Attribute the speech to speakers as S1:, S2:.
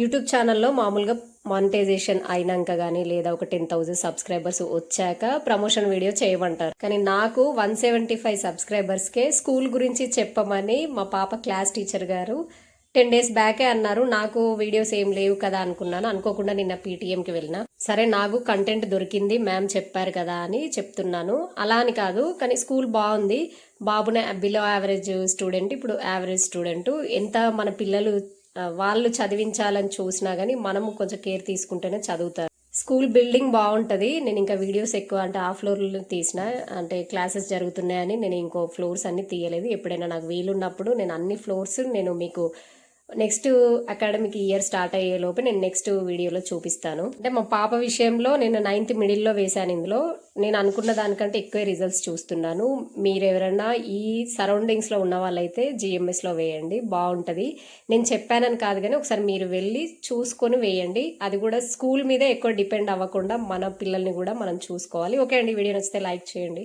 S1: YouTube ఛానల్లో మామూలుగా monetisation అయినాక కానీ లేదా ఒక 10,000 సబ్స్క్రైబర్స్ వచ్చాక ప్రమోషన్ వీడియో చేయమంటారు. కానీ నాకు 175 సబ్స్క్రైబర్స్కే స్కూల్ గురించి చెప్పమని మా పాప క్లాస్ టీచర్ గారు 10 days బ్యాకే అన్నారు. నాకు వీడియోస్ ఏం లేవు కదా అనుకున్నాను. అనుకోకుండా నిన్న పీటీఎంకి వెళ్ళిన. సరే నాకు కంటెంట్ దొరికింది, మ్యామ్ చెప్పారు కదా అని చెప్తున్నాను. అలా అని కాదు, కానీ స్కూల్ బాగుంది. బాబునే బిలో యావరేజ్ స్టూడెంట్, ఇప్పుడు యావరేజ్ స్టూడెంట్. ఎంత మన పిల్లలు వాళ్ళు చదివించాలని చూసినా కానీ మనము కొంచెం కేర్ తీసుకుంటేనే చదువుతారు. స్కూల్ బిల్డింగ్ బాగుంటుంది. నేను ఇంకా వీడియోస్ ఎక్కువ అంటే ఆ ఫ్లోర్లో తీసిన, అంటే క్లాసెస్ జరుగుతున్నాయని నేను ఇంకో ఫ్లోర్స్ అన్ని తీయలేదు. ఎప్పుడైనా నాకు వీలున్నప్పుడు నేను అన్ని ఫ్లోర్స్ నేను మీకు నెక్స్ట్ అకాడమిక్ ఇయర్ స్టార్ట్ అయ్యే లోపు నేను నెక్స్ట్ వీడియోలో చూపిస్తాను. అంటే మా పాప విషయంలో నేను 9th మిడిల్లో వేశాను. ఇందులో నేను అనుకున్న దానికంటే ఎక్కువ రిజల్ట్స్ చూస్తున్నాను. మీరు ఎవరైనా ఈ సరౌండింగ్స్లో ఉన్న వాళ్ళైతే జిఎంఎస్లో వేయండి, బాగుంటుంది. నేను చెప్పానని కాదు కానీ ఒకసారి మీరు వెళ్ళి చూసుకొని వేయండి. అది కూడా స్కూల్ మీదే ఎక్కువ డిపెండ్ అవ్వకుండా మన పిల్లల్ని కూడా మనం చూసుకోవాలి. ఓకే అండి, వీడియో నచ్చితే లైక్ చేయండి.